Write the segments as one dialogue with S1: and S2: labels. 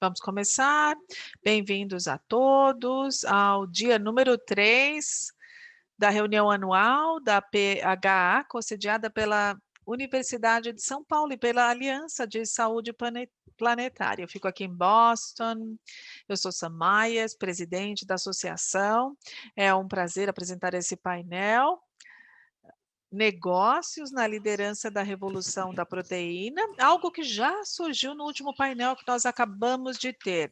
S1: Vamos começar. Bem-vindos a todos ao dia número 3 da reunião anual da PHA, concediada pela Universidade de São Paulo e pela Aliança de Saúde Planetária. Eu fico aqui em Boston, eu sou Sam Myers, presidente da associação. É um prazer apresentar esse painel. Negócios na liderança da revolução da proteína, algo que já surgiu no último painel que nós acabamos de ter.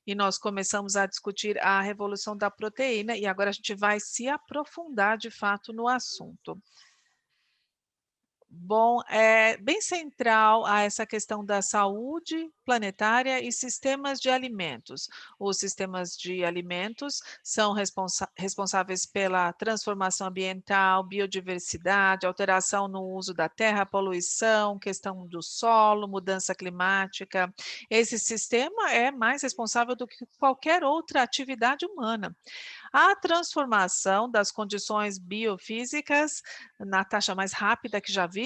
S1: E nós começamos a discutir a revolução da proteína e agora a gente vai se aprofundar de fato no assunto. Bom, é bem central a essa questão da saúde planetária e sistemas de alimentos. Os sistemas de alimentos são responsáveis pela transformação ambiental, biodiversidade, alteração no uso da terra, poluição, questão do solo, mudança climática. Esse sistema é mais responsável do que qualquer outra atividade humana. A transformação das condições biofísicas, na taxa mais rápida que já vimos,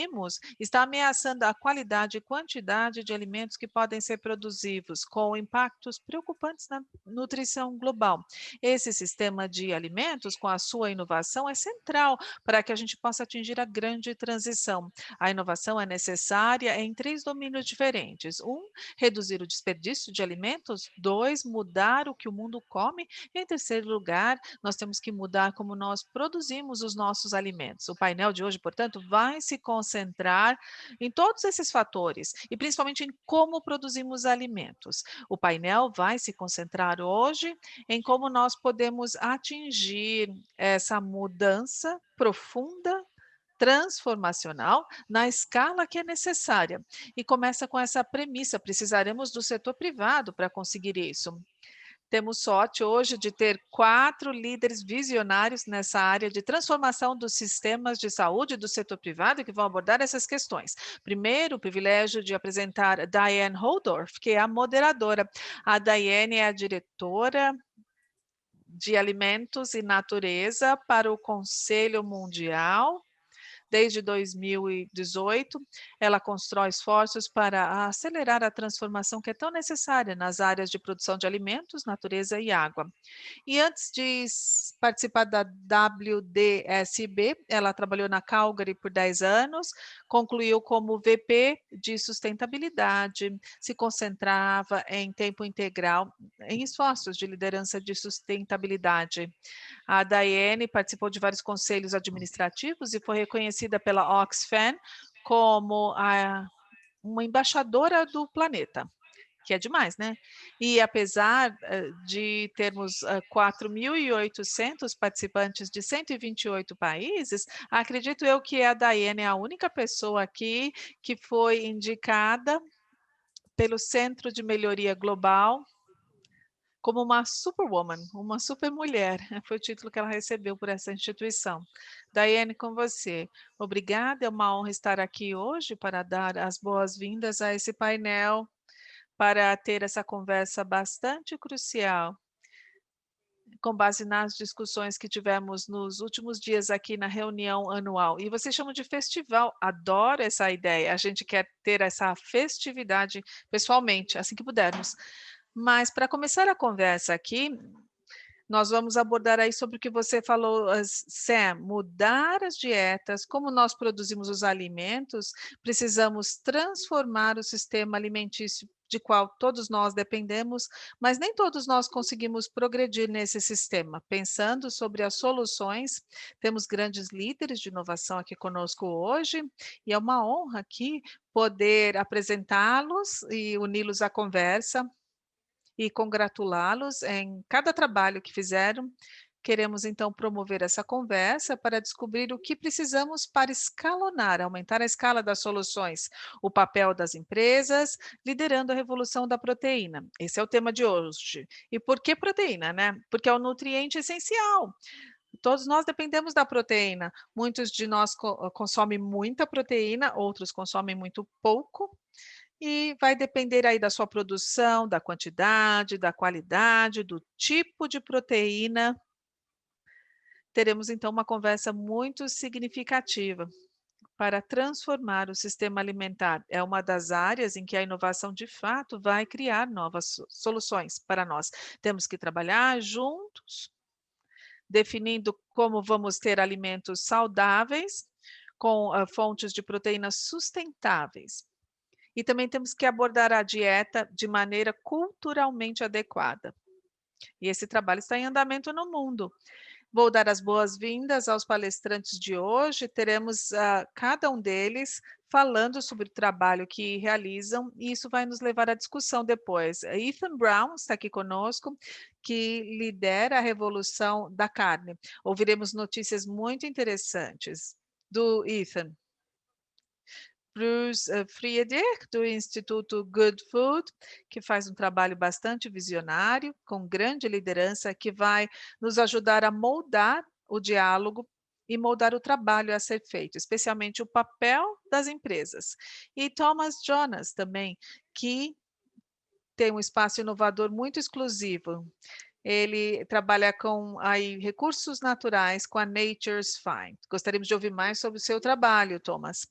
S1: está ameaçando a qualidade e quantidade de alimentos que podem ser produzidos, com impactos preocupantes na nutrição global. Esse sistema de alimentos, com a sua inovação, é central para que a gente possa atingir a grande transição. A inovação é necessária em 3 domínios diferentes. Reduzir o desperdício de alimentos. 2, mudar o que o mundo come. E, em terceiro lugar, nós temos que mudar como nós produzimos os nossos alimentos. O painel de hoje, portanto, vai se concentrar em todos esses fatores e principalmente em como produzimos alimentos. O painel vai se concentrar hoje em como nós podemos atingir essa mudança profunda, transformacional, na escala que é necessária. E começa com essa premissa: precisaremos do setor privado para conseguir isso. Temos sorte hoje de ter 4 líderes visionários nessa área de transformação dos sistemas de saúde do setor privado que vão abordar essas questões. Primeiro, o privilégio de apresentar Diane Holdorf, que é a moderadora. A Diane é a diretora de Alimentos e Natureza para o Conselho Mundial. Desde 2018, ela constrói esforços para acelerar a transformação que é tão necessária nas áreas de produção de alimentos, natureza e água. E antes de participar da WDSB, ela trabalhou na Calgary por 10 anos, concluiu como VP de sustentabilidade, se concentrava em tempo integral em esforços de liderança de sustentabilidade. A Daiane participou de vários conselhos administrativos e foi reconhecida pela Oxfam como uma embaixadora do planeta, que é demais, né? E apesar de termos 4.800 participantes de 128 países, acredito eu que a Daiane é a única pessoa aqui que foi indicada pelo Centro de Melhoria Global como uma superwoman, uma supermulher. Foi o título que ela recebeu por essa instituição. Daiane, com você. Obrigada, é uma honra estar aqui hoje para dar as boas-vindas a esse painel, para ter essa conversa bastante crucial, com base nas discussões que tivemos nos últimos dias aqui na reunião anual. E vocês chamam de festival, adoro essa ideia, a gente quer ter essa festividade pessoalmente, assim que pudermos. Mas para começar a conversa aqui, nós vamos abordar aí sobre o que você falou, Sam, mudar as dietas, como nós produzimos os alimentos, precisamos transformar o sistema alimentício de qual todos nós dependemos, mas nem todos nós conseguimos progredir nesse sistema. Pensando sobre as soluções, temos grandes líderes de inovação aqui conosco hoje, e é uma honra aqui poder apresentá-los e uni-los à conversa e congratulá-los em cada trabalho que fizeram. Queremos, então, promover essa conversa para descobrir o que precisamos para escalonar, aumentar a escala das soluções, o papel das empresas, liderando a revolução da proteína. Esse é o tema de hoje. E por que proteína, né? Porque é um nutriente essencial. Todos nós dependemos da proteína. Muitos de nós consomem muita proteína, outros consomem muito pouco. E vai depender aí da sua produção, da quantidade, da qualidade, do tipo de proteína. Teremos então uma conversa muito significativa. para transformar o sistema alimentar. É uma das áreas em que a inovação, de fato, vai criar novas soluções para nós. Temos que trabalhar juntos, definindo como vamos ter alimentos saudáveis, com fontes de proteínas sustentáveis. E também temos que abordar a dieta de maneira culturalmente adequada. E esse trabalho está em andamento no mundo. Vou dar as boas-vindas aos palestrantes de hoje. Teremos cada um deles falando sobre o trabalho que realizam, e isso vai nos levar à discussão depois. Ethan Brown está aqui conosco, que lidera a revolução da carne. Ouviremos notícias muito interessantes do Ethan. Bruce Friedrich, do Instituto Good Food, que faz um trabalho bastante visionário, com grande liderança, que vai nos ajudar a moldar o diálogo e moldar o trabalho a ser feito, especialmente o papel das empresas. E Thomas Jonas também, que tem um espaço inovador muito exclusivo. Ele trabalha com aí, recursos naturais com a Nature's Fine. Gostaríamos de ouvir mais sobre o seu trabalho, Thomas.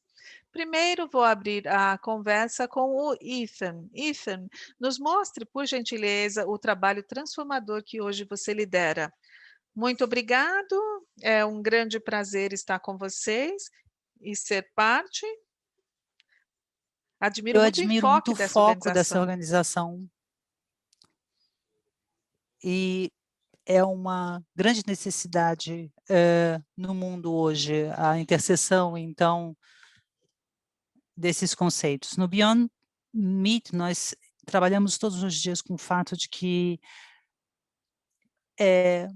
S1: Primeiro, vou abrir a conversa com o Ethan. Ethan, nos mostre, por gentileza, o trabalho transformador que hoje você lidera. Muito obrigado, é um grande prazer estar com vocês e ser parte. Admiro
S2: Eu
S1: muito o
S2: admiro muito
S1: enfoque
S2: o
S1: dessa
S2: foco dessa
S1: organização.
S2: organização e é uma grande necessidade no mundo hoje, a interseção, então, desses conceitos. No Beyond Meat, nós trabalhamos todos os dias com o fato de que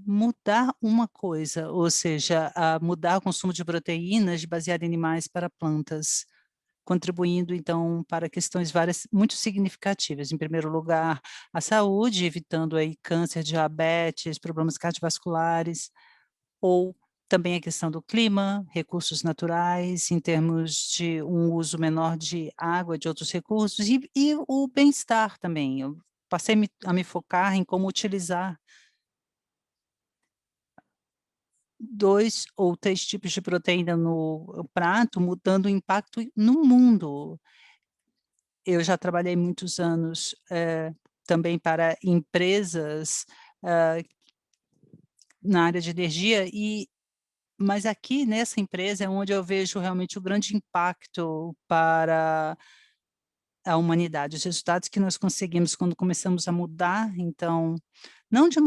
S2: mudar uma coisa, ou seja, mudar o consumo de proteínas baseado em animais para plantas, contribuindo, então, para questões várias muito significativas. Em primeiro lugar, a saúde, evitando aí câncer, diabetes, problemas cardiovasculares, ou também a questão do clima, recursos naturais, em termos de um uso menor de água, de outros recursos, e o bem-estar também. Eu passei a me focar em como utilizar 2 ou 3 tipos de proteína no prato, mudando o impacto no mundo. Eu já trabalhei muitos anos, também para empresas, hã, na área de energia mas aqui nessa empresa é onde eu vejo realmente o grande impacto para a humanidade, os resultados que nós conseguimos quando começamos a mudar, então, não de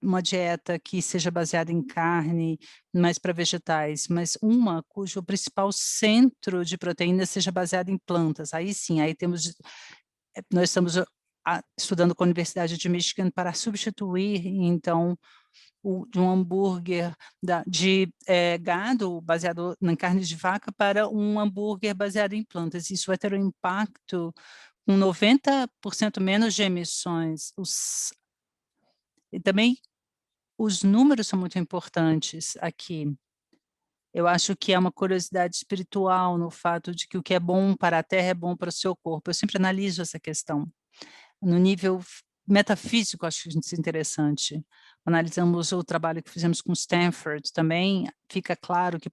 S2: uma dieta que seja baseada em carne, mais para vegetais, mas uma cujo principal centro de proteína seja baseado em plantas. Aí sim, aí temos nós estamos estudando com a Universidade de Michigan para substituir, então, de um hambúrguer gado baseado em carne de vaca para um hambúrguer baseado em plantas. Isso vai ter um impacto com 90% menos de emissões. E também os números são muito importantes aqui. Eu acho que é uma curiosidade espiritual no fato de que o que é bom para a terra é bom para o seu corpo. Eu sempre analiso essa questão. No nível metafísico, acho isso interessante. Analisamos o trabalho que fizemos com Stanford também, fica claro que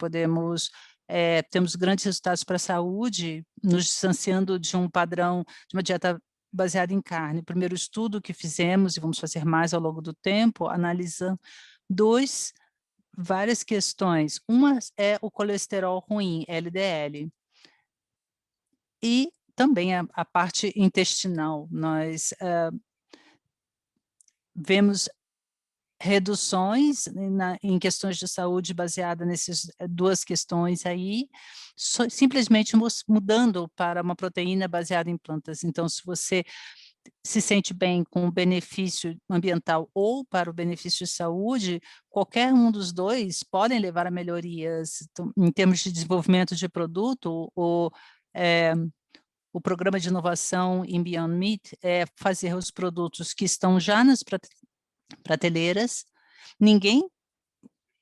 S2: temos grandes resultados para a saúde, nos distanciando de um padrão, de uma dieta baseada em carne. O primeiro estudo que fizemos, e vamos fazer mais ao longo do tempo, analisa várias questões. Uma é o colesterol ruim, LDL, e também a parte intestinal. Nós vemos reduções em questões de saúde baseada nessas 2 questões aí, simplesmente mudando para uma proteína baseada em plantas. Então, se você se sente bem com o benefício ambiental ou para o benefício de saúde, qualquer um dos 2 podem levar a melhorias. Então, em termos de desenvolvimento de produto, o programa de inovação em Beyond Meat é fazer os produtos que estão já nas prateleiras. Ninguém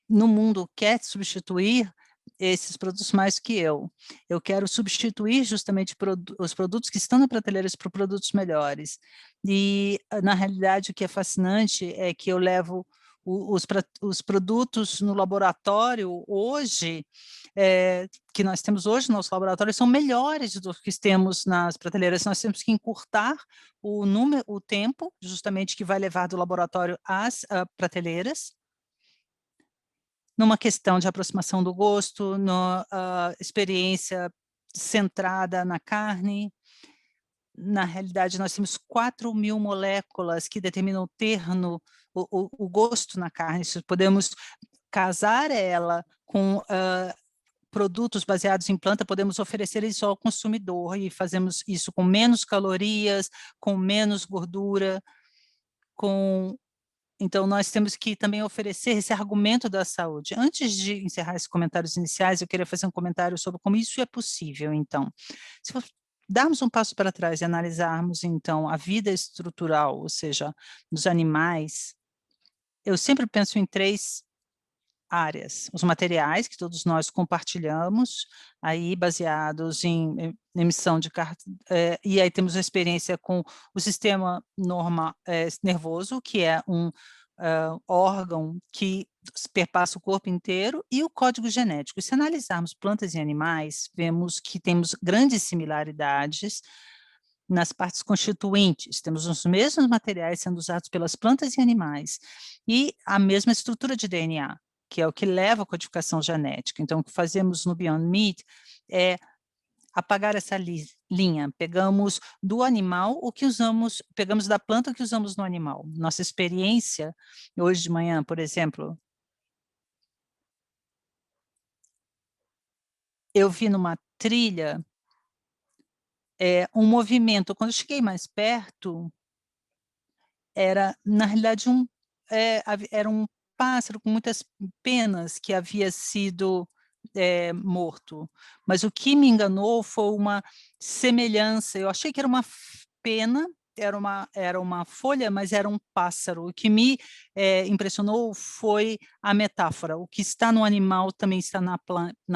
S2: no mundo quer substituir esses produtos mais que eu. Eu quero substituir justamente os produtos que estão na prateleira por produtos melhores. E, na realidade, o que é fascinante é que eu levo Os produtos no laboratório hoje, que nós temos hoje no nosso laboratório, são melhores do que temos nas prateleiras. Nós temos que encurtar o tempo, justamente, que vai levar do laboratório às prateleiras, numa questão de aproximação do gosto, na experiência centrada na carne. Na realidade, nós temos 4.000 moléculas que determinam o terno, o gosto na carne. Se podemos casar ela com produtos baseados em planta, podemos oferecer isso ao consumidor, e fazemos isso com menos calorias, com menos gordura, Então, nós temos que também oferecer esse argumento da saúde. Antes de encerrar esses comentários iniciais, eu queria fazer um comentário sobre como isso é possível, então. Se darmos um passo para trás e analisarmos, então, a vida estrutural, ou seja, dos animais, eu sempre penso em 3 áreas: os materiais, que todos nós compartilhamos, aí baseados em emissão de e aí temos a experiência com o sistema nervoso, que é um órgão que perpassa o corpo inteiro, e o código genético. E se analisarmos plantas e animais, vemos que temos grandes similaridades nas partes constituintes. Temos os mesmos materiais sendo usados pelas plantas e animais, e a mesma estrutura de DNA, que é o que leva à codificação genética. Então, o que fazemos no Beyond Meat é apagar essa linha. Pegamos do animal o que usamos, pegamos da planta o que usamos no animal. Nossa experiência, hoje de manhã, por exemplo, eu vi numa trilha um movimento. Quando eu cheguei mais perto, era, na realidade, era um pássaro com muitas penas que havia sido morto. Mas o que me enganou foi uma semelhança. Eu achei que era uma pena, era uma folha, mas era um pássaro. O que me impressionou foi a metáfora. O que está no animal também está na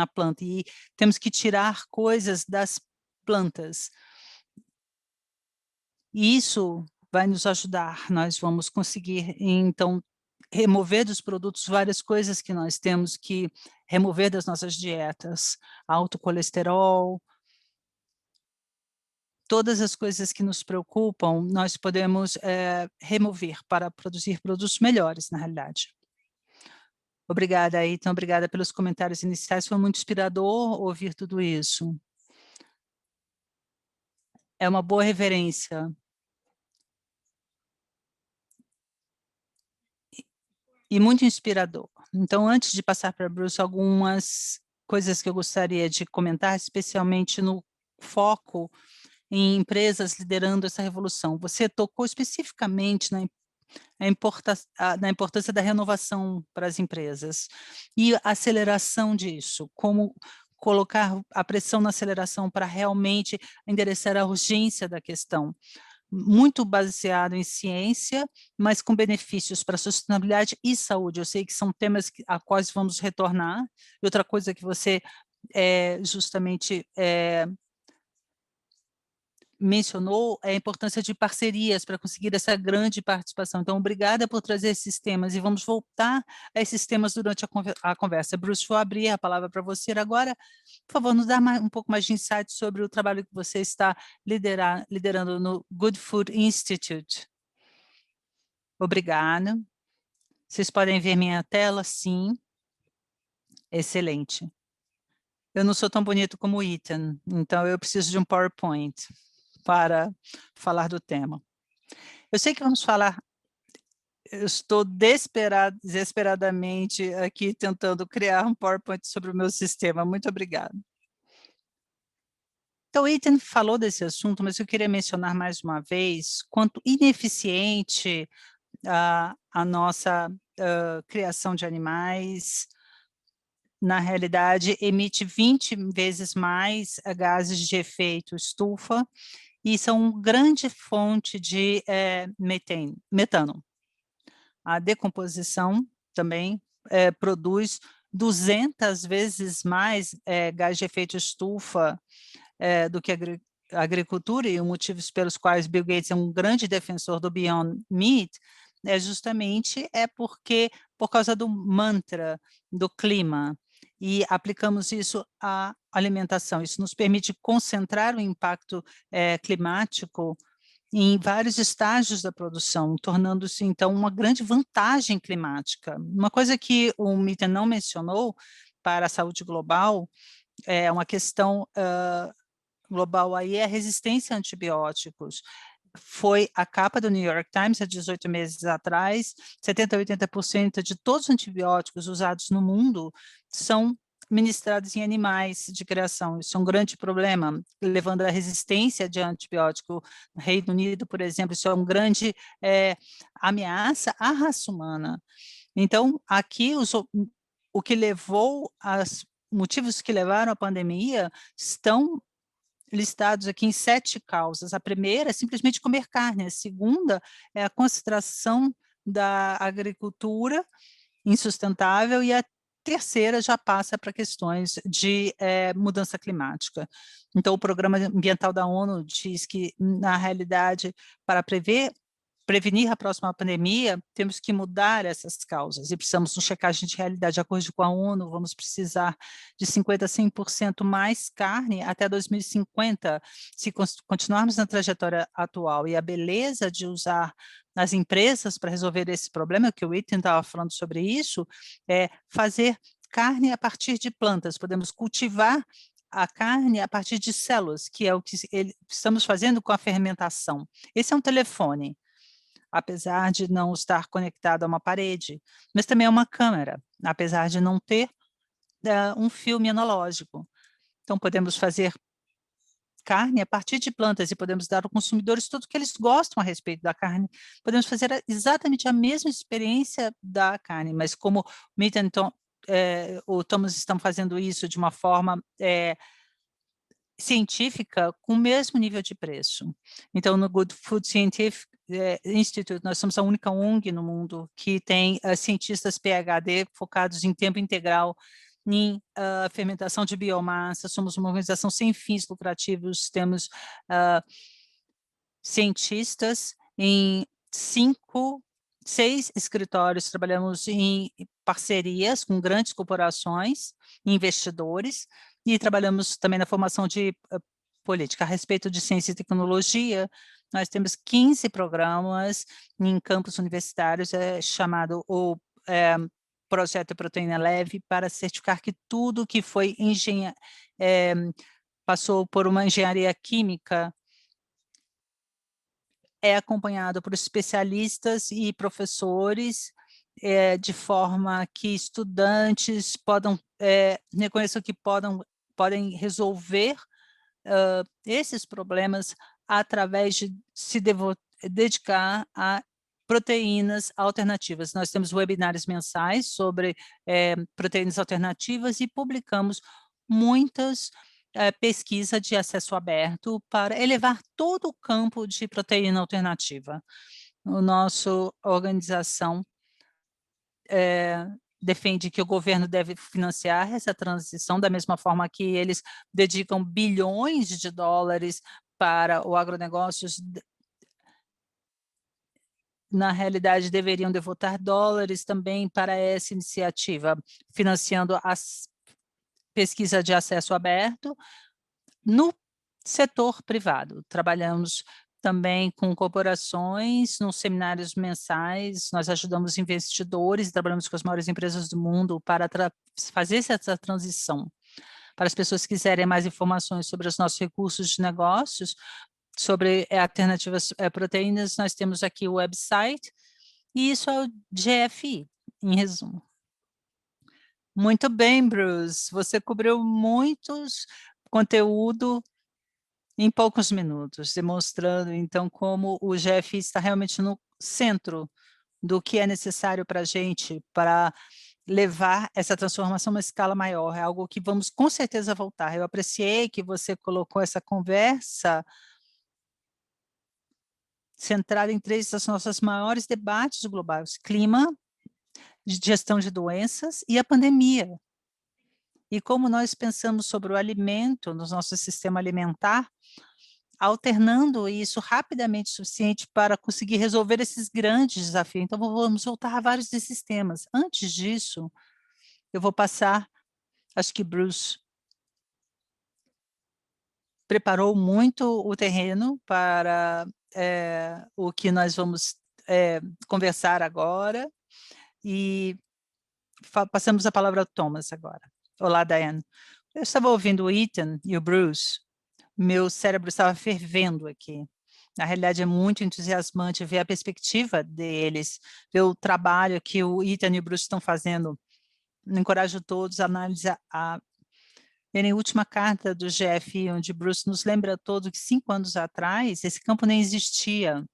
S2: planta, e temos que tirar coisas das plantas. E isso vai nos ajudar. Nós vamos conseguir, então, remover dos produtos várias coisas que nós temos que remover das nossas dietas: alto colesterol, todas as coisas que nos preocupam, nós podemos remover para produzir produtos melhores, na realidade. Obrigada, Ayrton, obrigada pelos comentários iniciais, foi muito inspirador ouvir tudo isso. É uma boa referência. E muito inspirador. Então, antes de passar para Bruce, algumas coisas que eu gostaria de comentar, especialmente no foco em empresas liderando essa revolução. Você tocou especificamente na importância da renovação para as empresas e a aceleração disso, como colocar a pressão na aceleração para realmente endereçar a urgência da questão. Muito baseado em ciência, mas com benefícios para sustentabilidade e saúde. Eu sei que são temas a quais vamos retornar. E outra coisa que você justamente mencionou é a importância de parcerias para conseguir essa grande participação. Então, obrigada por trazer esses temas, e vamos voltar a esses temas durante a conversa. Bruce, vou abrir a palavra para você agora. Por favor, nos dá um pouco mais de insight sobre o trabalho que você está liderando no Good Food Institute. Obrigada. Vocês podem ver minha tela? Sim. Excelente. Eu não sou tão bonito como o Ethan, então eu preciso de um PowerPoint para falar do tema. Eu sei que vamos falar, eu estou desesperadamente aqui tentando criar um PowerPoint sobre o meu sistema. Muito obrigada. Então, o Ethan falou desse assunto, mas eu queria mencionar mais uma vez quanto ineficiente a nossa criação de animais, na realidade, emite 20 vezes mais gases de efeito estufa, e são uma grande fonte de metano. A decomposição também produz 200 vezes mais gás de efeito estufa do que a agricultura, e os motivos pelos quais Bill Gates é um grande defensor do Beyond Meat justamente porque por causa do mantra do clima, e aplicamos isso à alimentação. Isso nos permite concentrar o impacto, climático em vários estágios da produção, tornando-se, então, uma grande vantagem climática. Uma coisa que o Mitten não mencionou para a saúde global, é uma questão, global aí, é a resistência a antibióticos. Foi a capa do New York Times há 18 meses atrás, 70% a 80% de todos os antibióticos usados no mundo são ministrados em animais de criação. Isso é um grande problema, levando à resistência de antibiótico. No Reino Unido, por exemplo, isso é um grande ameaça à raça humana. Então, aqui o que levou as motivos que levaram à pandemia estão listados aqui em 7 causas. A primeira é simplesmente comer carne, a segunda é a concentração da agricultura insustentável e a terceira já passa para questões de mudança climática. Então, o Programa Ambiental da ONU diz que, na realidade, para prevenir a próxima pandemia, temos que mudar essas causas e precisamos de uma checagem de realidade. De acordo com a ONU, vamos precisar de 50% a 100% mais carne até 2050, se continuarmos na trajetória atual. E a beleza de usar as empresas para resolver esse problema, que o Ethan estava falando sobre isso, é fazer carne a partir de plantas. Podemos cultivar a carne a partir de células, que é o que estamos fazendo com a fermentação. Esse é um telefone, apesar de não estar conectado a uma parede, mas também é uma câmera, apesar de não ter um filme analógico. Então, podemos fazer carne a partir de plantas e podemos dar aos consumidores tudo o que eles gostam a respeito da carne. Podemos fazer exatamente a mesma experiência da carne, mas como o Mittenton, o Thomas estão fazendo isso de uma forma científica com o mesmo nível de preço. Então, no Good Food Scientific Institute, nós somos a única ONG no mundo que tem cientistas PhD focados em tempo integral em fermentação de biomassa. Somos uma organização sem fins lucrativos, temos cientistas em 6 escritórios, trabalhamos em parcerias com grandes corporações, investidores, e trabalhamos também na formação de política. A respeito de ciência e tecnologia, nós temos 15 programas em campos universitários, chamado o Projeto Proteína Leve, para certificar que tudo que foi passou por uma engenharia química é acompanhado por especialistas e professores, de forma que estudantes reconheçam que podem resolver esses problemas através de se dedicar a proteínas alternativas. Nós temos webinários mensais sobre proteínas alternativas e publicamos muitas pesquisa de acesso aberto para elevar todo o campo de proteína alternativa. A nossa organização defende que o governo deve financiar essa transição, da mesma forma que eles dedicam bilhões de dólares para o agronegócios. Na realidade, deveriam devotar dólares também para essa iniciativa, financiando as pesquisa de acesso aberto no setor privado. Trabalhamos também com corporações, nos seminários mensais, nós ajudamos investidores e trabalhamos com as maiores empresas do mundo para fazer essa transição. Para as pessoas que quiserem mais informações sobre os nossos recursos de negócios, sobre alternativas proteínas, nós temos aqui o website, e isso é o GFI, em resumo. Muito bem, Bruce, você cobriu muitos conteúdo em poucos minutos, demonstrando, então, como o GFI está realmente no centro do que é necessário para a gente, para levar essa transformação a uma escala maior. É algo que vamos com certeza voltar. Eu apreciei que você colocou essa conversa centrada em 3 das nossas maiores debates globais: clima, gestão de doenças e a pandemia. E como nós pensamos sobre o alimento no nosso sistema alimentar, alternando isso rapidamente o suficiente para conseguir resolver esses grandes desafios. Então, vamos voltar a vários desses temas. Antes disso, eu vou passar, acho que Bruce preparou muito o terreno para o que nós vamos conversar agora, e passamos a palavra ao Thomas agora. Olá, Diane. Eu estava ouvindo o Ethan e o Bruce, meu cérebro estava fervendo aqui. Na realidade, é muito entusiasmante ver a perspectiva deles, ver o trabalho que o Ethan e o Bruce estão fazendo. Encorajo todos a analisar lerem a última carta do GFI, onde Bruce nos lembra todo que 5 anos atrás, esse campo nem existia.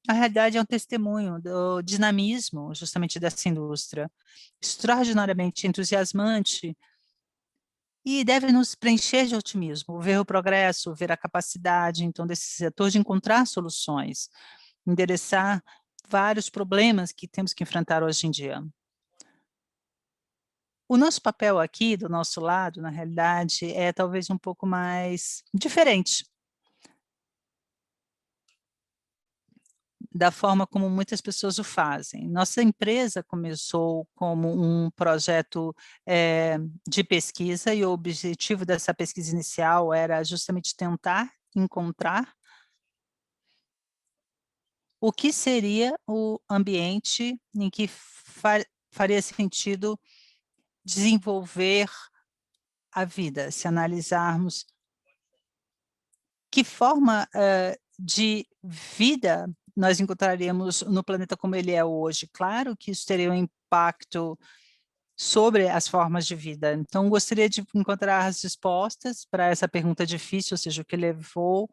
S2: A realidade é um testemunho do dinamismo, justamente, dessa indústria, extraordinariamente entusiasmante, e deve nos preencher de otimismo, ver o progresso, ver a capacidade, então, desse setor de encontrar soluções, endereçar vários problemas que temos que enfrentar hoje em dia. O nosso papel aqui, do nosso lado, na realidade, é talvez um pouco mais diferente da forma como muitas pessoas o fazem. Nossa empresa começou como um projeto de pesquisa, e o objetivo dessa pesquisa inicial era justamente tentar encontrar o que seria o ambiente em que faria sentido desenvolver a vida, se analisarmos que forma de vida nós encontraríamos no planeta como ele é hoje. Claro que isso teria um impacto sobre as formas de vida. Então, gostaria de encontrar as respostas para essa pergunta difícil, ou seja, o que levou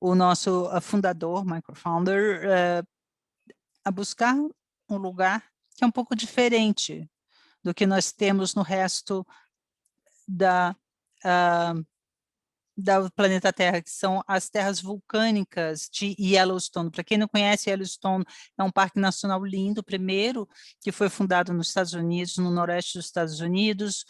S2: o nosso fundador, microfounder, a buscar um lugar que é um pouco diferente do que nós temos no resto da do planeta Terra, que são as terras vulcânicas de Yellowstone. Para quem não conhece, Yellowstone é um parque nacional lindo, primeiro, que foi fundado nos Estados Unidos, no noroeste dos Estados Unidos.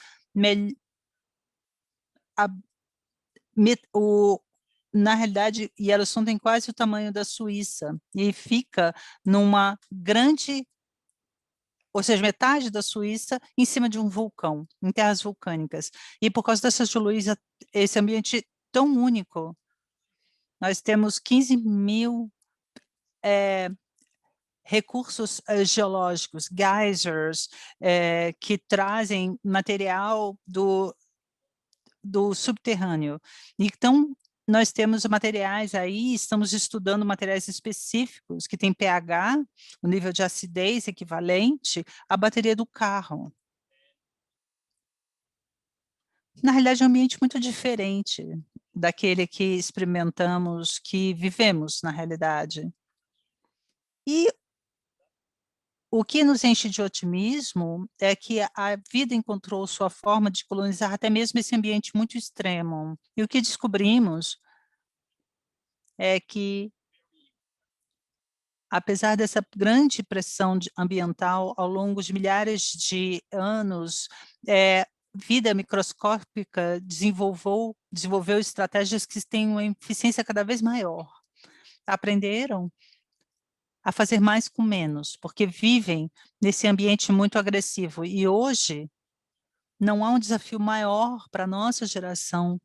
S2: Na realidade, Yellowstone tem quase o tamanho da Suíça, e fica numa grande, ou seja, metade da Suíça em cima de um vulcão, em terras vulcânicas. E por causa dessa geologia, esse ambiente tão único, nós temos 15.000 recursos geológicos, geysers, que trazem material do subterrâneo. Então, nós temos materiais aí, estamos estudando materiais específicos que têm pH, o nível de acidez equivalente à bateria do carro. Na realidade, é um ambiente muito diferente daquele que experimentamos, que vivemos na realidade. E o que nos enche de otimismo é que a vida encontrou sua forma de colonizar até mesmo esse ambiente muito extremo. E o que descobrimos é que, apesar dessa grande pressão ambiental ao longo de milhares de anos, vida microscópica desenvolveu estratégias que têm uma eficiência cada vez maior. Aprenderam a fazer mais com menos, porque vivem nesse ambiente muito agressivo. E hoje, não há um desafio maior para a nossa geração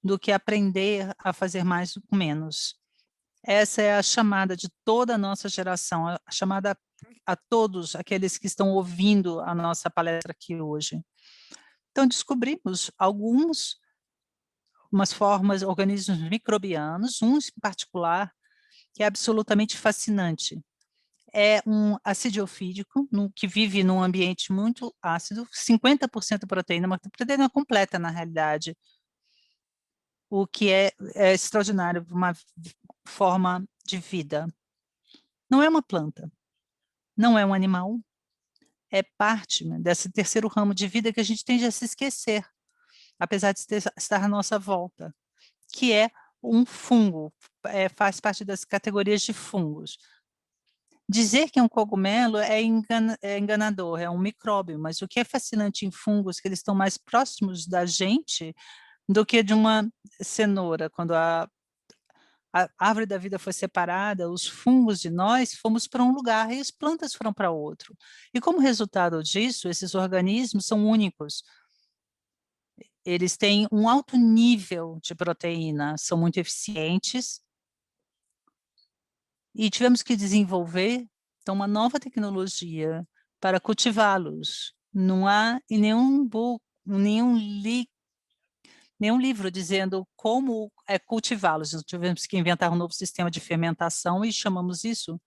S2: do que aprender a fazer mais com menos. Essa é a chamada de toda a nossa geração, a chamada a todos aqueles que estão ouvindo a nossa palestra aqui hoje. Então, descobrimos algumas formas, organismos microbianos, um em particular, que é absolutamente fascinante. É um acidiofídico, que vive num ambiente muito ácido, 50% proteína, uma proteína completa, na realidade, o que é extraordinário, uma forma de vida. Não é uma planta, não é um animal, é parte desse terceiro ramo de vida que a gente tende a se esquecer, apesar de estar à nossa volta, que é um fungo, faz parte das categorias de fungos. Dizer que é um cogumelo é enganador, é um micróbio, mas o que é fascinante em fungos, que eles estão mais próximos da gente do que de uma cenoura. Quando a árvore da vida foi separada, os fungos de nós fomos para um lugar e as plantas foram para outro. E como resultado disso, esses organismos são únicos. Eles têm um alto nível de proteína, são muito eficientes, e tivemos que desenvolver, então, uma nova tecnologia para cultivá-los. Não há em nenhum livro dizendo como cultivá-los. Nós tivemos que inventar um novo sistema de fermentação e chamamos isso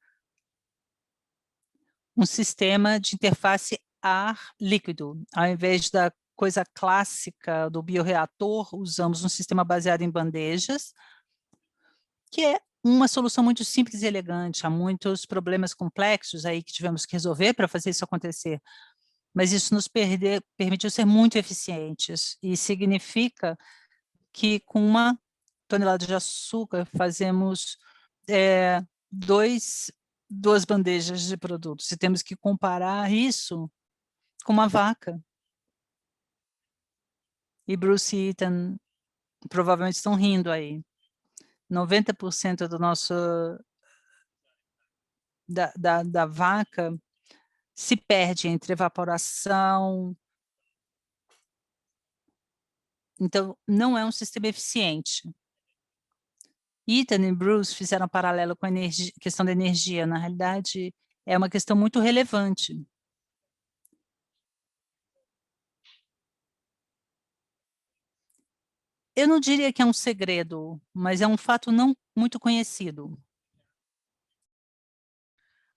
S2: um sistema de interface ar líquido. Ao invés da coisa clássica do bioreator, usamos um sistema baseado em bandejas, que é uma solução muito simples e elegante. Há muitos problemas complexos aí que tivemos que resolver para fazer isso acontecer, mas isso nos permitiu ser muito eficientes e significa que com 1 tonelada de açúcar fazemos 2 bandejas de produtos, e temos que comparar isso com uma vaca. E Bruce e Ethan provavelmente estão rindo aí. 90% do nosso da vaca se perde entre evaporação, então não é um sistema eficiente. Ethan e Bruce fizeram um paralelo com a questão da energia, na realidade é uma questão muito relevante. Eu não diria que é um segredo, mas é um fato não muito conhecido.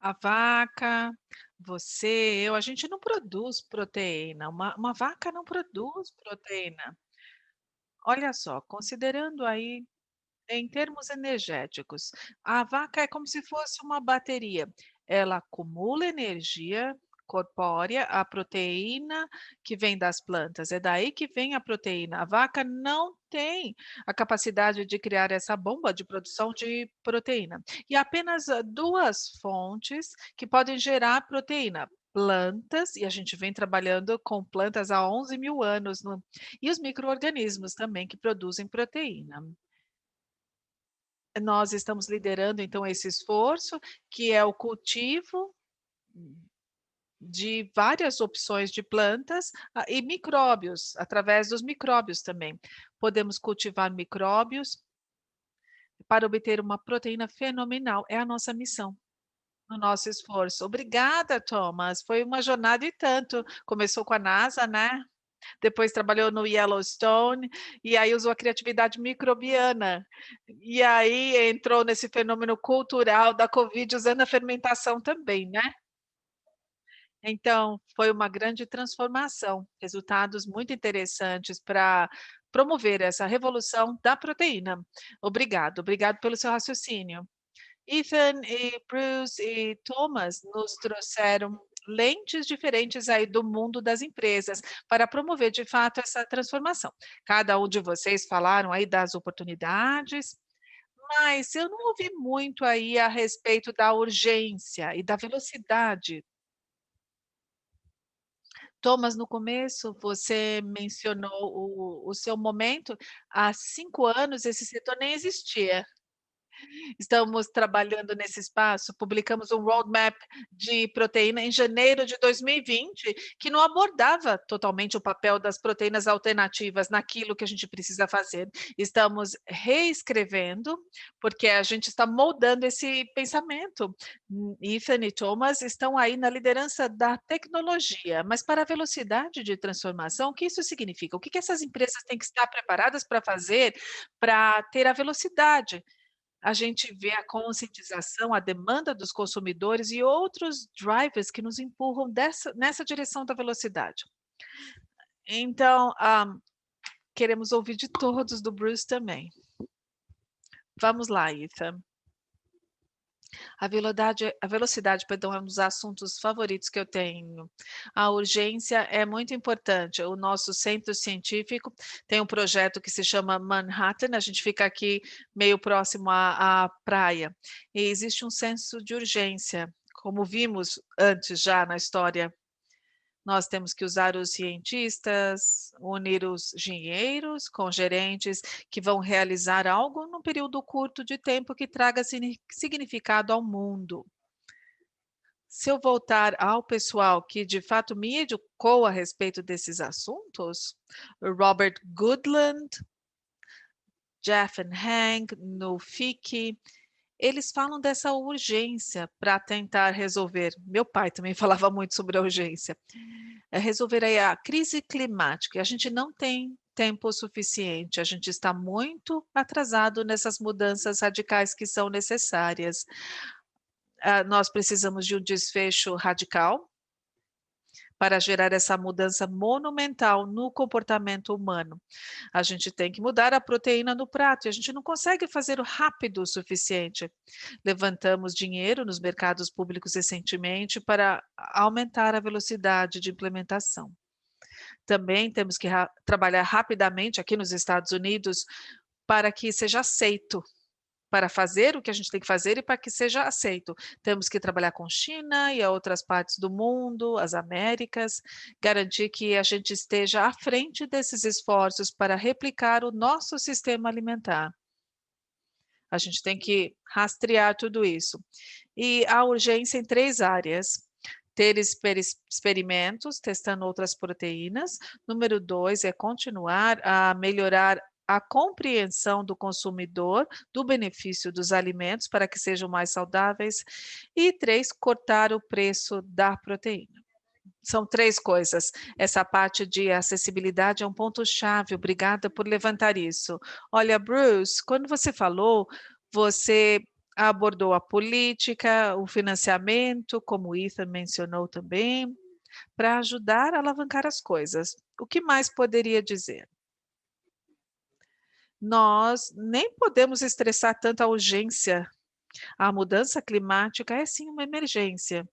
S1: A vaca, você, eu, a gente não produz proteína, uma vaca não produz proteína. Olha só, considerando aí em termos energéticos, a vaca é como se fosse uma bateria. Ela acumula energia corpórea, a proteína que vem das plantas, é daí que vem a proteína. A vaca não tem a capacidade de criar essa bomba de produção de proteína. E há apenas 2 fontes que podem gerar proteína. Plantas, e a gente vem trabalhando com plantas há 11.000 anos, e os micro-organismos também que produzem proteína. Nós estamos liderando, então, esse esforço, que é o cultivo de várias opções de plantas, e micróbios, através dos micróbios também. Podemos cultivar micróbios para obter uma proteína fenomenal, é a nossa missão, o nosso esforço. Obrigada, Thomas, foi uma jornada e tanto. Começou com a NASA, né? Depois trabalhou no Yellowstone, e aí usou a criatividade microbiana. E aí entrou nesse fenômeno cultural da Covid usando a fermentação também, né. Então, foi uma grande transformação, resultados muito interessantes para promover essa revolução da proteína. Obrigado, obrigado pelo seu raciocínio. Ethan e Bruce e Thomas nos trouxeram lentes diferentes aí do mundo das empresas para promover de fato essa transformação. Cada um de vocês falaram aí das oportunidades, mas eu não ouvi muito aí a respeito da urgência e da velocidade. Thomas, no começo você mencionou o seu momento, há 5 anos esse setor nem existia. Estamos trabalhando nesse espaço, publicamos um roadmap de proteína em janeiro de 2020, que não abordava totalmente o papel das proteínas alternativas naquilo que a gente precisa fazer. Estamos reescrevendo, porque a gente está moldando esse pensamento. Ethan e Thomas estão aí na liderança da tecnologia, mas para a velocidade de transformação, o que isso significa? O que essas empresas têm que estar preparadas para fazer para ter a velocidade? A gente vê a conscientização, a demanda dos consumidores e outros drivers que nos empurram nessa direção da velocidade. Então, queremos ouvir de todos, do Bruce também. Vamos lá, Ethan. A velocidade, perdão, é um dos assuntos favoritos que eu tenho. A urgência é muito importante. O nosso centro científico tem um projeto que se chama Manhattan, a gente fica aqui meio próximo à praia, e existe um senso de urgência, como vimos antes já na história. Nós temos que usar os cientistas, unir os engenheiros com gerentes que vão realizar algo num período curto de tempo que traga significado ao mundo. Se eu voltar ao pessoal que de fato me educou a respeito desses assuntos, o Robert Goodland, Jeff and Hank, no FIC, eles falam dessa urgência para tentar resolver. Meu pai também falava muito sobre a urgência. É resolver aí a crise climática. E a gente não tem tempo suficiente, a gente está muito atrasado nessas mudanças radicais que são necessárias. Nós precisamos de um desfecho radical para gerar essa mudança monumental no comportamento humano. A gente tem que mudar a proteína no prato e a gente não consegue fazer o rápido o suficiente. Levantamos dinheiro nos mercados públicos recentemente para aumentar a velocidade de implementação. Também temos que trabalhar rapidamente aqui nos Estados Unidos para que seja aceito, para fazer o que a gente tem que fazer e para que seja aceito. Temos que trabalhar com China e outras partes do mundo, as Américas, garantir que a gente esteja à frente desses esforços para replicar o nosso sistema alimentar. A gente tem que rastrear tudo isso. E há urgência em 3 áreas: ter experimentos testando outras proteínas. Número 2 é continuar a melhorar a compreensão do consumidor do benefício dos alimentos para que sejam mais saudáveis. E 3, cortar o preço da proteína. São 3 coisas. Essa parte de acessibilidade é um ponto-chave. Obrigada por levantar isso. Olha, Bruce, quando você falou, você abordou a política, o financiamento, como o Ethan mencionou também, para ajudar a alavancar as coisas. O que mais poderia dizer? Nós nem podemos estressar tanta urgência. A mudança climática é sim uma emergência.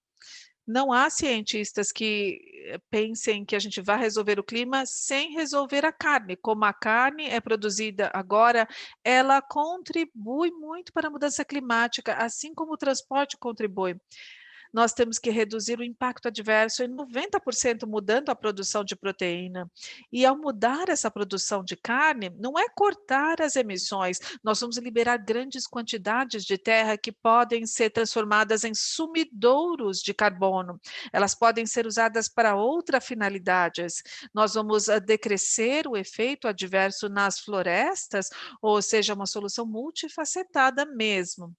S1: Não há cientistas que pensem que a gente vai resolver o clima sem resolver a carne. Como a carne é produzida agora, ela contribui muito para a mudança climática, assim como o transporte contribui. Nós temos que reduzir o impacto adverso em 90% mudando a produção de proteína. E ao mudar essa produção de carne, não é cortar as emissões, nós vamos liberar grandes quantidades de terra que podem ser transformadas em sumidouros de carbono. Elas podem ser usadas para outras finalidades. Nós vamos decrescer o efeito adverso nas florestas, ou seja, uma solução multifacetada mesmo.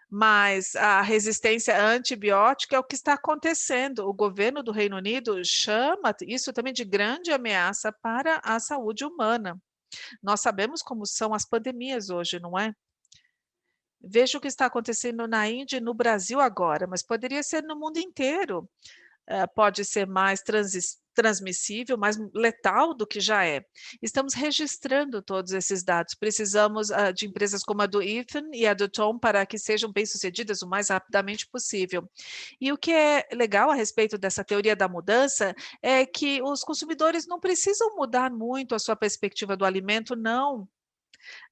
S1: Mas a resistência a antibiótica é o que está acontecendo. O governo do Reino Unido chama isso também de grande ameaça para a saúde humana. Nós sabemos como são as pandemias hoje, não é? Veja o que está acontecendo na Índia e no Brasil agora, mas poderia ser no mundo inteiro. Pode ser mais transmissível, mais letal do que já é. Estamos registrando todos esses dados. Precisamos de empresas como a do Ethan e a do Tom para que sejam bem-sucedidas o mais rapidamente possível. E o que é legal a respeito dessa teoria da mudança é que os consumidores não precisam mudar muito a sua perspectiva do alimento, não.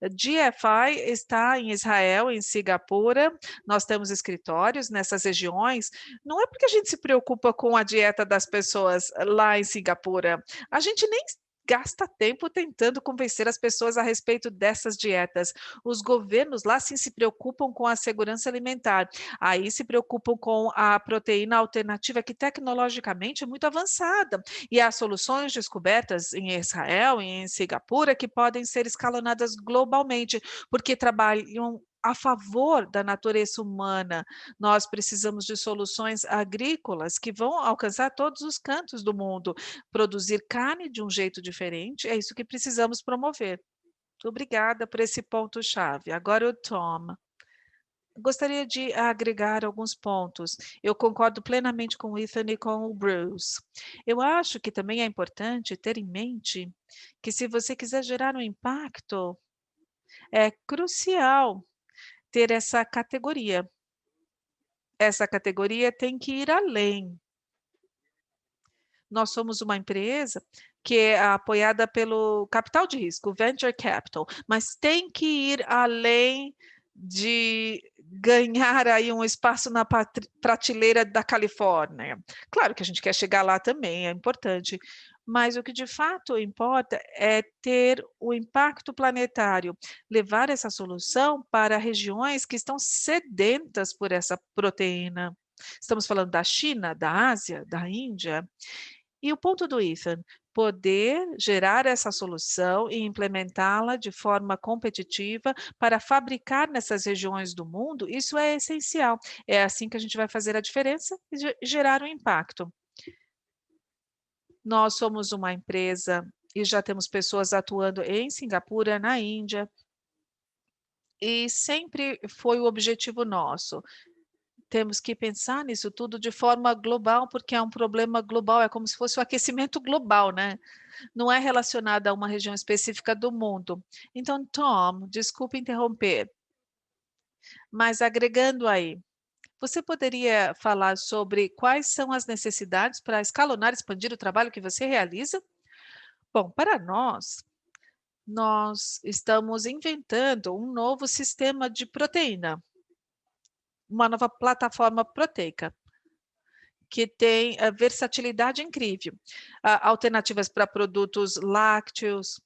S1: GFI está em Israel, em Singapura, nós temos escritórios nessas regiões. Não é porque a gente se preocupa com a dieta das pessoas lá em Singapura, a gente nem gasta tempo tentando convencer as pessoas a respeito dessas dietas. Os governos lá sim se preocupam com a segurança alimentar, aí se preocupam com a proteína alternativa que tecnologicamente é muito avançada e há soluções descobertas em Israel e em Singapura que podem ser escalonadas globalmente, porque trabalham a favor da natureza humana. Nós precisamos de soluções agrícolas que vão alcançar todos os cantos do mundo. Produzir carne de um jeito diferente, é isso que precisamos promover. Obrigada por esse ponto-chave. Agora o Tom. Gostaria de agregar alguns pontos. Eu concordo plenamente com o Ethan e com o Bruce. Eu acho que também é importante ter em mente que se você quiser gerar um impacto, é crucial ter essa categoria. Essa categoria tem que ir além. Nós somos uma empresa que é apoiada pelo capital de risco, venture capital, mas tem que ir além ganhar aí um espaço na prateleira da Califórnia. Claro que a gente quer chegar lá também, é importante, mas o que de fato importa é ter o impacto planetário, levar essa solução para regiões que estão sedentas por essa proteína. Estamos falando da China, da Ásia, da Índia. E o ponto do Ethan, poder gerar essa solução e implementá-la de forma competitiva para fabricar nessas regiões do mundo, isso é essencial. É assim que a gente vai fazer a diferença e gerar um impacto. Nós somos uma empresa e já temos pessoas atuando em Singapura, na Índia, e sempre foi o objetivo nosso. Temos que pensar nisso tudo de forma global, porque é um problema global, é como se fosse o aquecimento global, né? Não é relacionado a uma região específica do mundo. Então, Tom, desculpe interromper, mas agregando aí, você poderia falar sobre quais são as necessidades para escalonar, expandir o trabalho que você realiza? Bom, para nós estamos inventando um novo sistema de proteína, uma nova plataforma proteica, que tem versatilidade incrível. Alternativas para produtos lácteos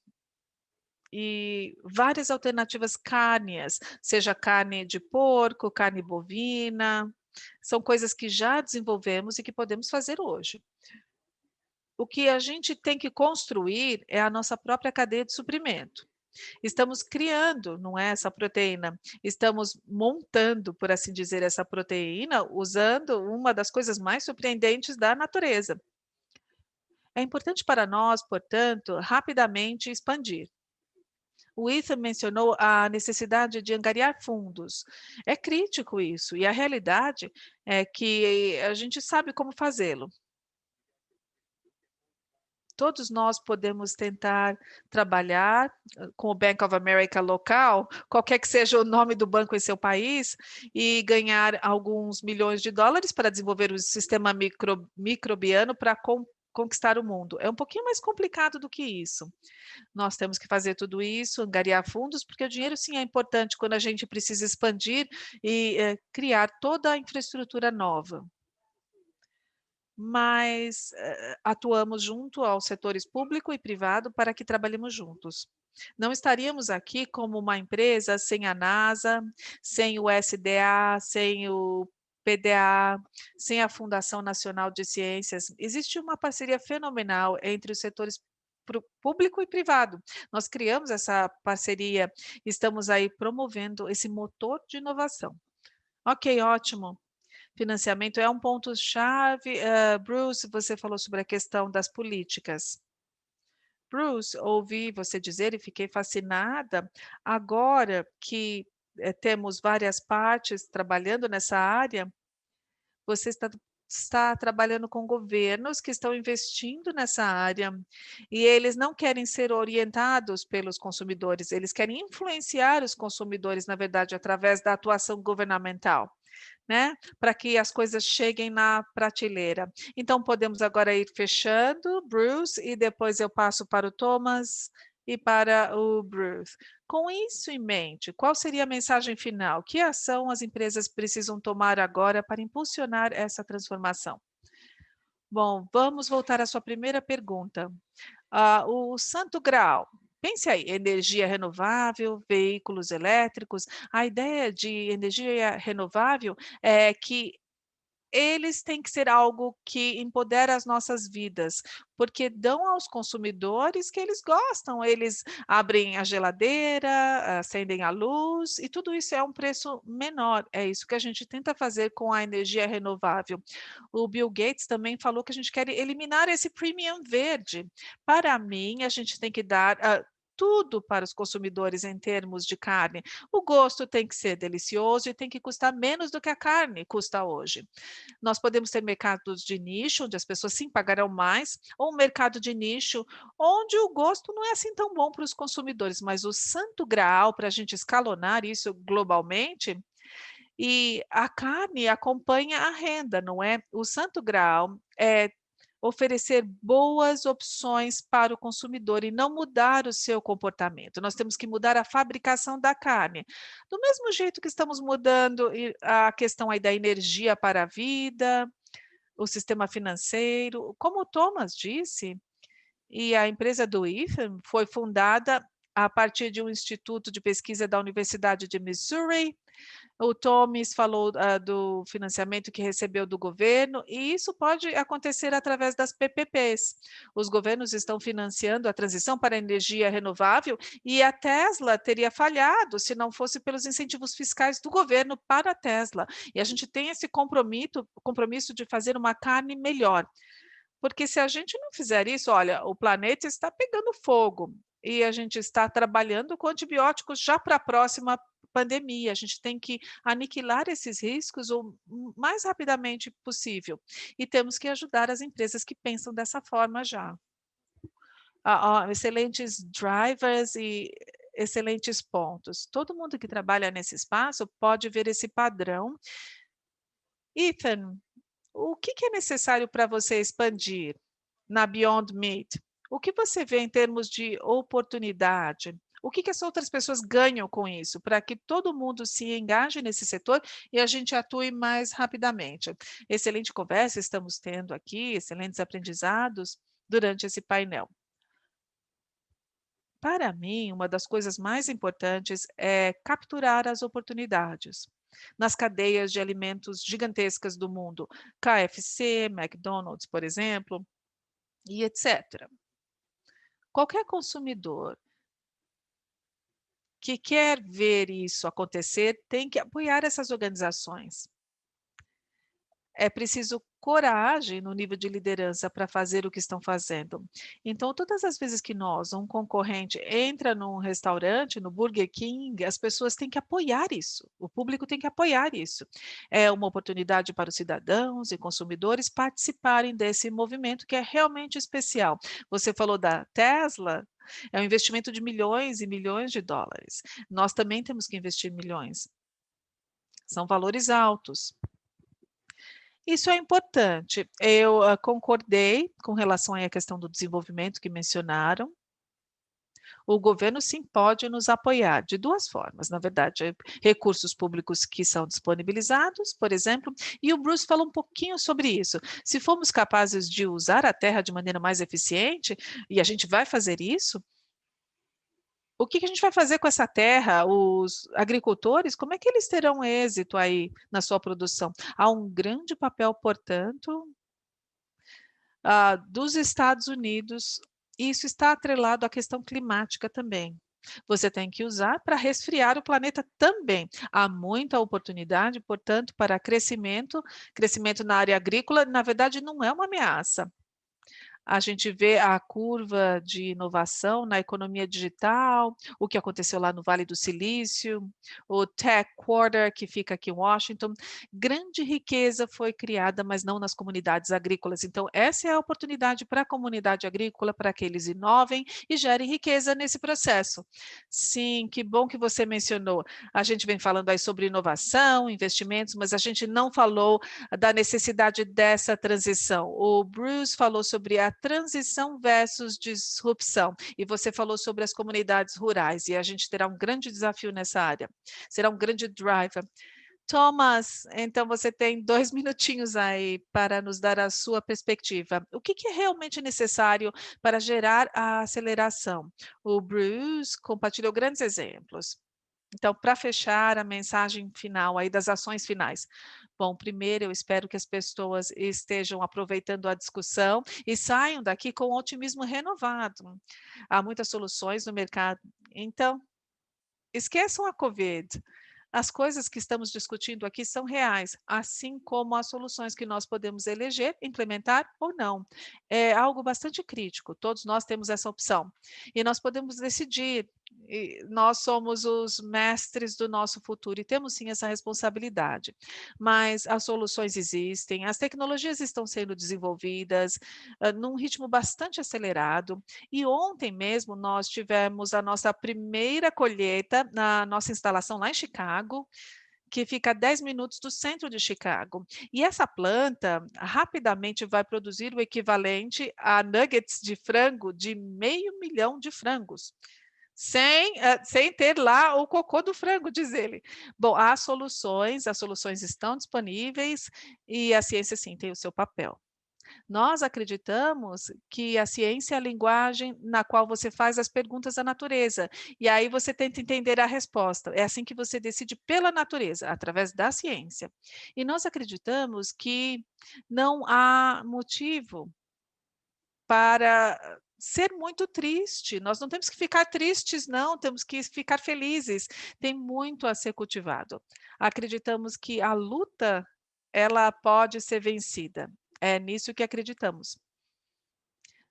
S1: e várias alternativas cárneas, seja carne de porco, carne bovina, são coisas que já desenvolvemos e que podemos fazer hoje. O que a gente tem que construir é a nossa própria cadeia de suprimento. Estamos criando, não é, essa proteína, estamos montando, por assim dizer, essa proteína usando uma das coisas mais surpreendentes da natureza. É importante para nós, portanto, rapidamente expandir. O Ethan mencionou a necessidade de angariar fundos. É crítico isso, e a realidade é que a gente sabe como fazê-lo. Todos nós podemos tentar trabalhar com o Bank of America local, qualquer que seja o nome do banco em seu país, e ganhar alguns milhões de dólares para desenvolver o sistema microbiano para conquistar o mundo. É um pouquinho mais complicado do que isso. Nós temos que fazer tudo isso, angariar fundos, porque o dinheiro sim é importante quando a gente precisa expandir e criar toda a infraestrutura nova. Mas atuamos junto aos setores público e privado para que trabalhemos juntos. Não estaríamos aqui como uma empresa sem a NASA, sem o SDA, sem o PDA, sem a Fundação Nacional de Ciências. Existe uma parceria fenomenal entre os setores público e privado. Nós criamos essa parceria, estamos aí promovendo esse motor de inovação. Ok, ótimo. Financiamento é um ponto-chave. Bruce, você falou sobre a questão das políticas. Bruce, ouvi você dizer e fiquei fascinada. Agora que temos várias partes trabalhando nessa área, você está trabalhando com governos que estão investindo nessa área e eles não querem ser orientados pelos consumidores, eles querem influenciar os consumidores, na verdade, através da atuação governamental, né, para que as coisas cheguem na prateleira. Então, podemos agora ir fechando, Bruce, e depois eu passo para o Thomas e para o Bruce. Com isso em mente, qual seria a mensagem final? Que ação as empresas precisam tomar agora para impulsionar essa transformação? Bom, vamos voltar à sua primeira pergunta. O Santo Graal. Pense aí, energia renovável, veículos elétricos. A ideia de energia renovável é que eles têm que ser algo que empodera as nossas vidas, porque dão aos consumidores que eles gostam, eles abrem a geladeira, acendem a luz, e tudo isso é um preço menor. É isso que a gente tenta fazer com a energia renovável. O Bill Gates também falou que a gente quer eliminar esse premium verde. Para mim, a gente tem que dar tudo para os consumidores em termos de carne. O gosto tem que ser delicioso e tem que custar menos do que a carne custa hoje. Nós podemos ter mercados de nicho, onde as pessoas sim pagarão mais, ou um mercado de nicho, onde o gosto não é assim tão bom para os consumidores, mas o santo graal para a gente escalonar isso globalmente, e a carne acompanha a renda, não é? O santo graal é oferecer boas opções para o consumidor e não mudar o seu comportamento. Nós temos que mudar a fabricação da carne. Do mesmo jeito que estamos mudando a questão aí da energia para a vida, o sistema financeiro, como o Thomas disse, e a empresa do Ethan foi fundada a partir de um instituto de pesquisa da Universidade de Missouri. O Thomas falou do financiamento que recebeu do governo, e isso pode acontecer através das PPPs. Os governos estão financiando a transição para a energia renovável e a Tesla teria falhado se não fosse pelos incentivos fiscais do governo para a Tesla. E a gente tem esse compromisso de fazer uma carne melhor. Porque se a gente não fizer isso, olha, o planeta está pegando fogo e a gente está trabalhando com antibióticos já para a próxima pandemia. A gente tem que aniquilar esses riscos o mais rapidamente possível. E temos que ajudar as empresas que pensam dessa forma já. Excelentes drivers e excelentes pontos. Todo mundo que trabalha nesse espaço pode ver esse padrão. Ethan, o que é necessário para você expandir na Beyond Meat? O que você vê em termos de oportunidade? O que as outras pessoas ganham com isso, para que todo mundo se engaje nesse setor e a gente atue mais rapidamente? Excelente conversa estamos tendo aqui, excelentes aprendizados durante esse painel. Para mim, uma das coisas mais importantes é capturar as oportunidades nas cadeias de alimentos gigantescas do mundo, KFC, McDonald's, por exemplo, e etc. Qualquer consumidor que quer ver isso acontecer tem que apoiar essas organizações. É preciso coragem no nível de liderança para fazer o que estão fazendo. Então, todas as vezes que um concorrente, entra num restaurante, no Burger King, as pessoas têm que apoiar isso. O público tem que apoiar isso. É uma oportunidade para os cidadãos e consumidores participarem desse movimento que é realmente especial. Você falou da Tesla, é um investimento de milhões e milhões de dólares. Nós também temos que investir milhões. São valores altos. Isso é importante. Eu concordei com relação à questão do desenvolvimento que mencionaram. O governo sim pode nos apoiar de duas formas, na verdade, recursos públicos que são disponibilizados, por exemplo, e o Bruce falou um pouquinho sobre isso. Se formos capazes de usar a terra de maneira mais eficiente, e a gente vai fazer isso, o que a gente vai fazer com essa terra? Os agricultores, como é que eles terão êxito aí na sua produção? Há um grande papel, portanto, dos Estados Unidos, e isso está atrelado à questão climática também. Você tem que usar para resfriar o planeta também. Há muita oportunidade, portanto, para crescimento. Crescimento na área agrícola, na verdade, não é uma ameaça. A gente vê a curva de inovação na economia digital, o que aconteceu lá no Vale do Silício, o Tech Quarter, que fica aqui em Washington. Grande riqueza foi criada, mas não nas comunidades agrícolas. Então, essa é a oportunidade para a comunidade agrícola, para que eles inovem e gerem riqueza nesse processo. Sim, que bom que você mencionou. A gente vem falando aí sobre inovação, investimentos, mas a gente não falou da necessidade dessa transição. O Bruce falou sobre a transição versus disrupção, e você falou sobre as comunidades rurais, e a gente terá um grande desafio nessa área. Será um grande driver. Thomas, então você tem 2 minutinhos aí para nos dar a sua perspectiva. O que é realmente necessário para gerar a aceleração? O Bruce compartilhou grandes exemplos. Então, para fechar a mensagem final aí das ações finais. Bom, primeiro eu espero que as pessoas estejam aproveitando a discussão e saiam daqui com um otimismo renovado. Há muitas soluções no mercado. Então, esqueçam a COVID. As coisas que estamos discutindo aqui são reais, assim como as soluções que nós podemos eleger, implementar ou não. É algo bastante crítico, todos nós temos essa opção. E nós podemos decidir, e nós somos os mestres do nosso futuro e temos sim essa responsabilidade. Mas as soluções existem, as tecnologias estão sendo desenvolvidas num ritmo bastante acelerado. E ontem mesmo nós tivemos a nossa primeira colheita na nossa instalação lá em Chicago, que fica a 10 minutos do centro de Chicago. E essa planta rapidamente vai produzir o equivalente a nuggets de frango de 500 mil de frangos. Sem ter lá o cocô do frango, diz ele. Bom, há soluções, as soluções estão disponíveis e a ciência, sim, tem o seu papel. Nós acreditamos que a ciência é a linguagem na qual você faz as perguntas à natureza, e aí você tenta entender a resposta. É assim que você decide pela natureza, através da ciência. E nós acreditamos que não há motivo para ser muito triste. Nós não temos que ficar tristes, não, temos que ficar felizes. Tem muito a ser cultivado. Acreditamos que a luta, ela pode ser vencida. É nisso que acreditamos.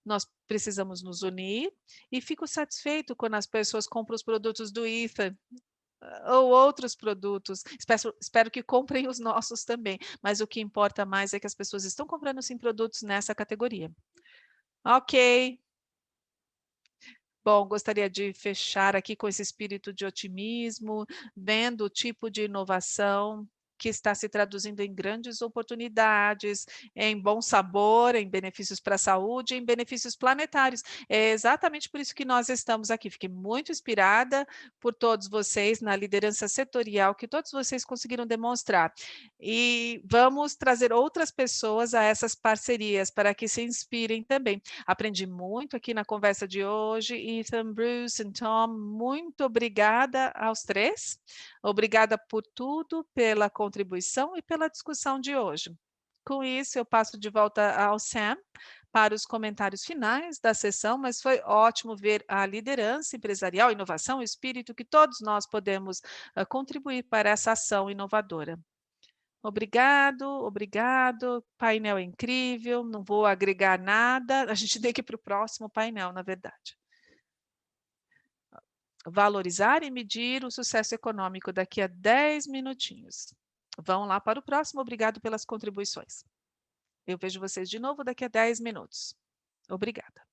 S1: Nós precisamos nos unir e fico satisfeito quando as pessoas compram os produtos do Ethan ou outros produtos. Espero que comprem os nossos também, mas o que importa mais é que as pessoas estão comprando sim produtos nessa categoria. Ok. Bom, gostaria de fechar aqui com esse espírito de otimismo, vendo o tipo de inovação que está se traduzindo em grandes oportunidades, em bom sabor, em benefícios para a saúde, em benefícios planetários. É exatamente por isso que nós estamos aqui. Fiquei muito inspirada por todos vocês na liderança setorial que todos vocês conseguiram demonstrar. E vamos trazer outras pessoas a essas parcerias para que se inspirem também. Aprendi muito aqui na conversa de hoje. Ethan, Bruce e Tom, muito obrigada aos três. Obrigada por tudo, pela contribuição e pela discussão de hoje. Com isso, eu passo de volta ao Sam para os comentários finais da sessão, mas foi ótimo ver a liderança empresarial, inovação, o espírito que todos nós podemos contribuir para essa ação inovadora. Obrigado, obrigado. Painel incrível. Não vou agregar nada. A gente tem que ir para o próximo painel, na verdade. Valorizar e medir o sucesso econômico daqui a 10 minutinhos. Vão lá para o próximo. Obrigado pelas contribuições. Eu vejo vocês de novo daqui a 10 minutos. Obrigada.